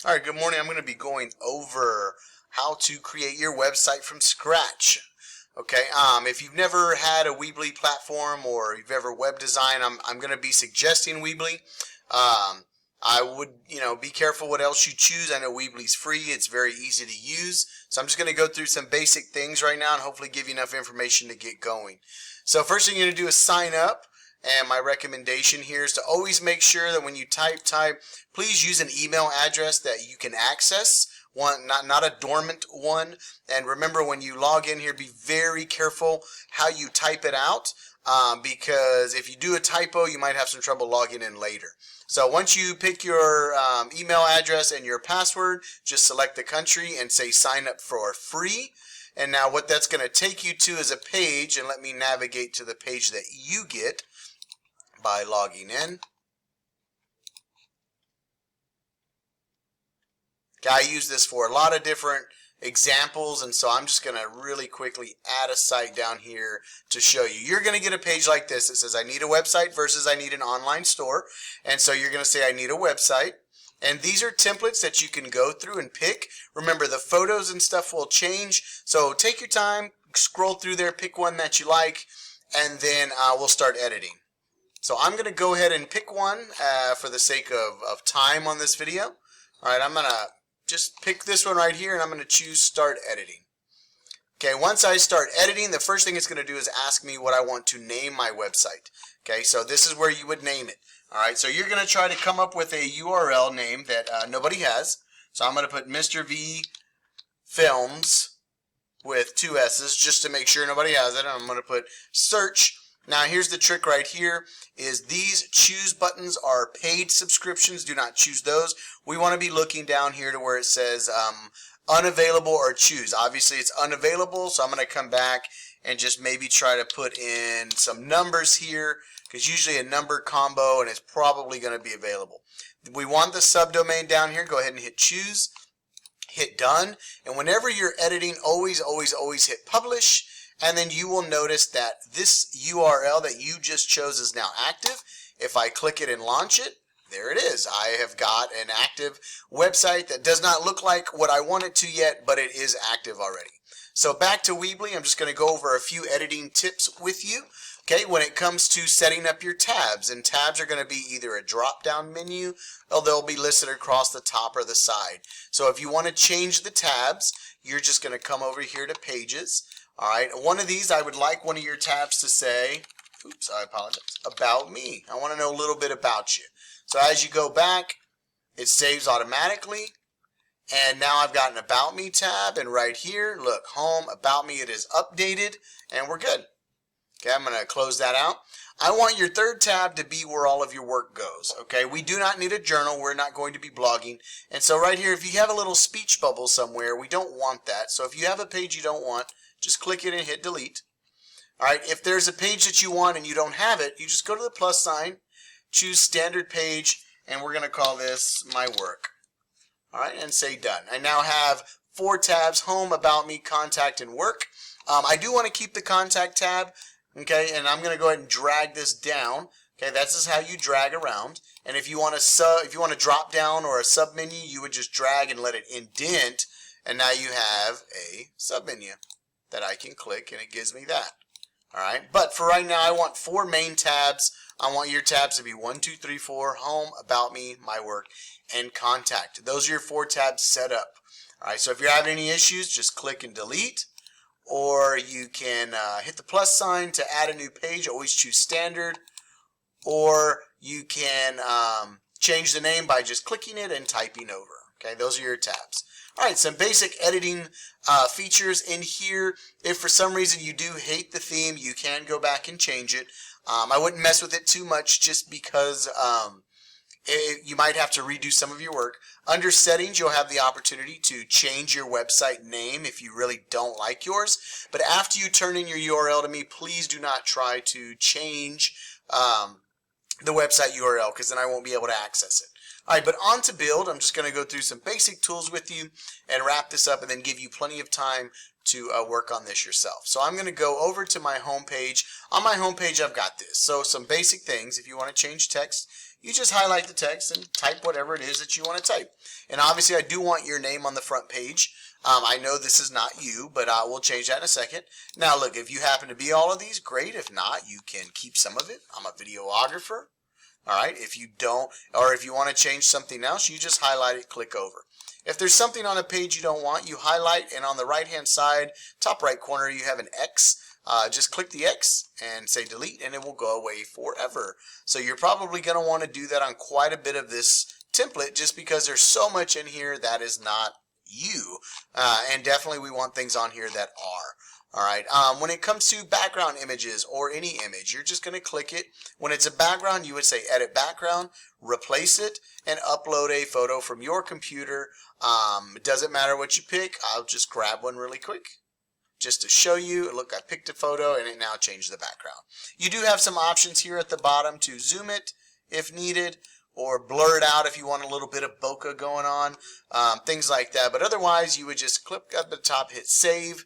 All right, good morning. I'm going to be going over how to create your website from scratch. Okay, if you've never had a Weebly platform or you've ever web designed, I'm going to be suggesting Weebly. I would, be careful what else you choose. I know Weebly's free. It's very easy to use. So I'm just going to go through some basic things right now and hopefully give you enough information to get going. So first thing you're going to do is sign up. And my recommendation here is to always make sure that when you type, please use an email address that you can access. One, not a dormant one. And remember, when you log in here, be very careful how you type it out, because if you do a typo, you might have some trouble logging in later. So once you pick your email address and your password, just select the country and say sign up for free. And now what that's going to take you to is a page, and let me navigate to the page that you get by logging in. Okay, I use this for a lot of different examples, and so I'm just going to really quickly add a site down here to show you. You're going to get a page like this that says I need a website versus I need an online store. And so you're going to say I need a website. And these are templates that you can go through and pick. Remember, the photos and stuff will change, so take your time, scroll through there, pick one that you like, and then we'll start editing. So I'm going to go ahead and pick one for the sake of time on this video. Alright, I'm going to just pick this one right here, and I'm going to choose Start Editing. Okay, once I start editing, the first thing it's going to do is ask me what I want to name my website. Okay, so this is where you would name it. Alright, so you're going to try to come up with a URL name that nobody has. So I'm going to put Mr. V Films with 2 S's just to make sure nobody has it. I'm going to put search. Now here's the trick right here, is these choose buttons are paid subscriptions. Do not choose those. We want to be looking down here to where it says unavailable or choose. Obviously it's unavailable, so I'm going to come back and just maybe try to put in some numbers here, because usually a number combo, and it's probably going to be available. We want the subdomain down here. Go ahead and hit choose, hit done, and whenever you're editing, always hit publish. And then you will notice that this URL that you just chose is now active. If I click it and launch it, there it is. I have got an active website that does not look like what I want it to yet, but it is active already. So back to Weebly, I'm just going to go over a few editing tips with you. Okay, when it comes to setting up your tabs, and tabs are going to be either a drop-down menu or they'll be listed across the top or the side. So if you want to change the tabs, you're just going to come over here to Pages. Alright, one of these, I would like one of your tabs to say, oops, I apologize, About Me. I want to know a little bit about you. So as you go back, it saves automatically. And now I've got an About Me tab, and right here, look, Home, About Me, it is updated, and we're good. Okay, I'm going to close that out. I want your third tab to be where all of your work goes. Okay, we do not need a journal. We're not going to be blogging. And so right here, if you have a little speech bubble somewhere, we don't want that. So if you have a page you don't want, just click it and hit delete. Alright, if there's a page that you want and you don't have it, you just go to the plus sign, choose standard page, and we're going to call this My Work. Alright, and say done. I now have 4 tabs: Home, About Me, Contact, and Work. I do want to keep the Contact tab, okay, and I'm going to go ahead and drag this down. Okay, that's just how you drag around. And if you want to drop down or a sub menu, you would just drag and let it indent, and now you have a sub menu that I can click, and it gives me that. Alright, but for right now, I want 4 main tabs. I want your tabs to be 1, 2, 3, 4, Home, About Me, My Work, and Contact. Those are your 4 tabs set up. Alright, so if you're having any issues, just click and delete, or you can hit the plus sign to add a new page. Always choose standard, or you can change the name by just clicking it and typing over. Okay, those are your tabs. Alright, some basic editing features in here. If for some reason you do hate the theme, you can go back and change it. I wouldn't mess with it too much, just because you might have to redo some of your work. Under settings, you'll have the opportunity to change your website name if you really don't like yours. But after you turn in your URL to me, please do not try to change the website URL, because then I won't be able to access it. Alright, but on to build. I'm just going to go through some basic tools with you and wrap this up and then give you plenty of time to work on this yourself. So I'm going to go over to my home page. On my home page I've got this. So some basic things. If you want to change text, you just highlight the text and type whatever it is that you want to type. And obviously I do want your name on the front page. I know this is not you, but we'll change that in a second. Now look, if you happen to be all of these, great. If not, you can keep some of it. I'm a videographer. Alright, if you don't, or if you want to change something else, you just highlight it, click over. If there's something on a page you don't want, you highlight, and on the right hand side, top right corner, you have an X. Just click the X and say delete, and it will go away forever. So you're probably going to want to do that on quite a bit of this template, just because there's so much in here that is not you. And definitely we want things on here that are. Alright, when it comes to background images or any image, you're just going to click it. When it's a background, you would say edit background, replace it, and upload a photo from your computer. It doesn't matter what you pick. I'll just grab one really quick just to show you. Look, I picked a photo and it now changed the background. You do have some options here at the bottom to zoom it if needed, or blur it out if you want a little bit of bokeh going on, things like that. But otherwise, you would just click at the top, hit save,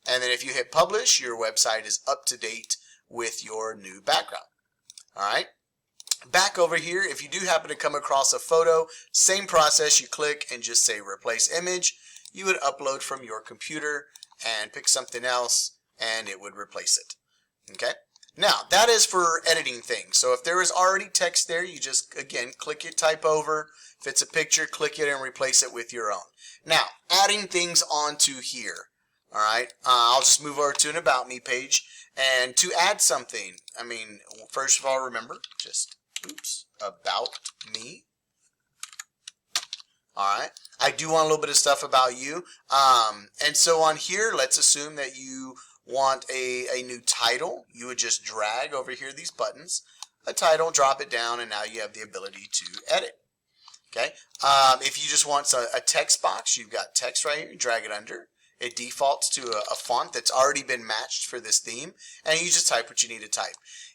and then if you hit publish, your website is up to date with your new background. Alright, back over here, if you do happen to come across a photo, same process, you click and just say replace image. You would upload from your computer and pick something else and it would replace it. Okay, now that is for editing things. So if there is already text there, you just again click it, type over. If it's a picture, click it and replace it with your own. Now adding things onto here. Alright, I'll just move over to an About Me page, and to add something, I mean, first of all, remember, just, About Me. Alright, I do want a little bit of stuff about you, and so on here, let's assume that you want a new title. You would just drag over here these buttons, a title, drop it down, and now you have the ability to edit. Okay, if you just want a text box, you've got text right here, you drag it under. It defaults to a font that's already been matched for this theme, and you just type what you need to type.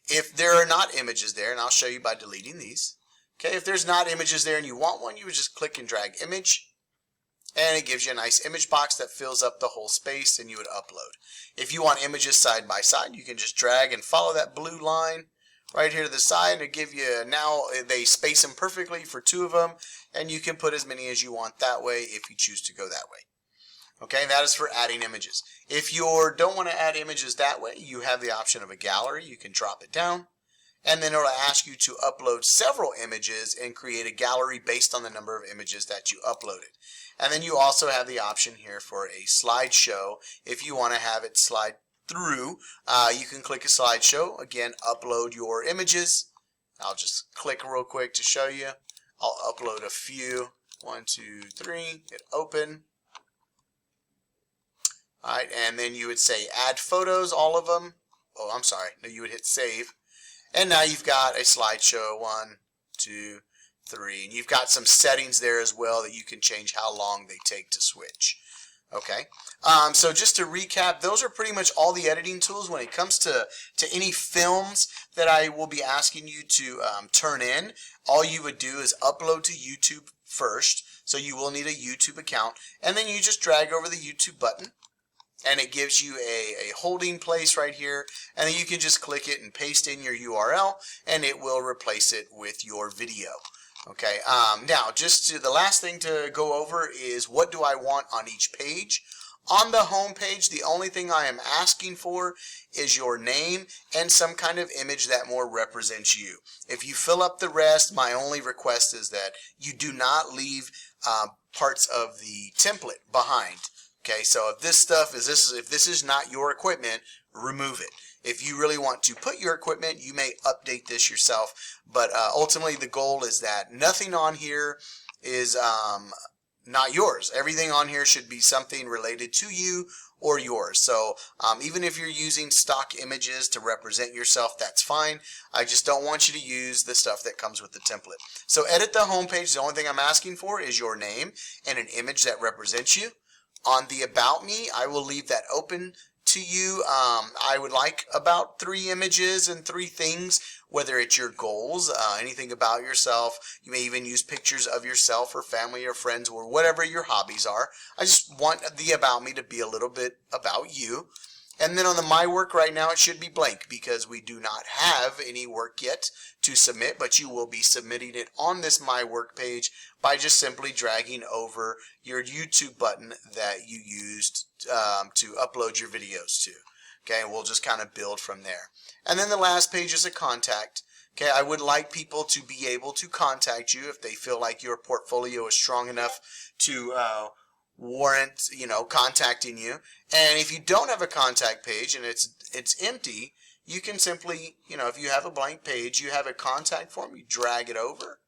If there are not images there, and I'll show you by deleting these, okay, if there's not images there and you want one, you would just click and drag image, and it gives you a nice image box that fills up the whole space, and you would upload. If you want images side by side, you can just drag and follow that blue line right here to the side, and give you, now they space them perfectly for 2 of them, and you can put as many as you want that way if you choose to go that way. Okay, that is for adding images. If you don't want to add images that way, you have the option of a gallery. You can drop it down, and then it will ask you to upload several images and create a gallery based on the number of images that you uploaded. And then you also have the option here for a slideshow. If you want to have it slide through, you can click a slideshow. Again, upload your images. I'll just click real quick to show you. I'll upload a few. 1, 2, 3. Hit open. Alright, and then you would say add photos, all of them. Oh, I'm sorry. No, you would hit save. And now you've got a slideshow. 1, 2, 3. And you've got some settings there as well that you can change how long they take to switch. Okay. So just to recap, those are pretty much all the editing tools when it comes to any films that I will be asking you to turn in. All you would do is upload to YouTube first. So you will need a YouTube account. And then you just drag over the YouTube button. And it gives you a holding place right here, and then you can just click it and paste in your URL, and it will replace it with your video. Okay, now the last thing to go over is what do I want on each page. On the home page, the only thing I am asking for is your name and some kind of image that more represents you. If you fill up the rest, my only request is that you do not leave parts of the template behind. Okay, so if this is not your equipment, remove it. If you really want to put your equipment, you may update this yourself. But ultimately, the goal is that nothing on here is not yours. Everything on here should be something related to you or yours. So even if you're using stock images to represent yourself, that's fine. I just don't want you to use the stuff that comes with the template. So edit the home page. The only thing I'm asking for is your name and an image that represents you. On the About Me, I will leave that open to you. I would like about 3 images and 3 things whether it's your goals, anything about yourself. You may even use pictures of yourself or family or friends or whatever your hobbies are. I just want the About Me to be a little bit about you. And then on the My Work right now, it should be blank because we do not have any work yet to submit, but you will be submitting it on this My Work page by just simply dragging over your YouTube button that you used to upload your videos to. Okay, and we'll just kind of build from there. And then the last page is a contact. Okay, I would like people to be able to contact you if they feel like your portfolio is strong enough to warrant, contacting you. And if you don't have a contact page and it's empty, you can simply, if you have a blank page, you have a contact form, you drag it over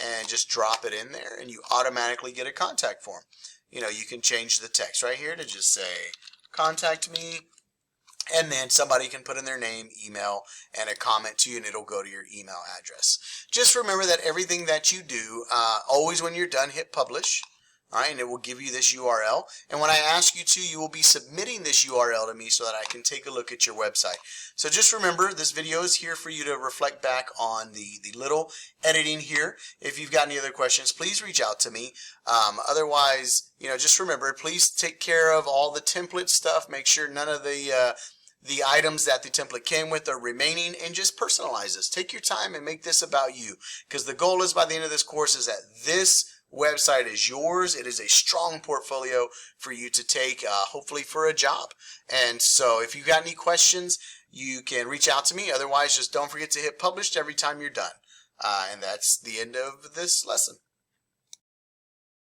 and just drop it in there and you automatically get a contact form. You can change the text right here to just say contact me, and then somebody can put in their name, email, and a comment to you, and it'll go to your email address. Just remember that everything that you do, always when you're done, hit publish. All right, and it will give you this URL. And when I ask you to, you will be submitting this URL to me so that I can take a look at your website. So just remember, this video is here for you to reflect back on the little editing here. If you've got any other questions, please reach out to me. Otherwise, just remember, please take care of all the template stuff. Make sure none of the items that the template came with are remaining, and just personalize this. Take your time and make this about you, because the goal is by the end of this course is that this website is yours. It is a strong portfolio for you to take, hopefully for a job. And so if you've got any questions, you can reach out to me. Otherwise, just don't forget to hit publish every time you're done. And that's the end of this lesson.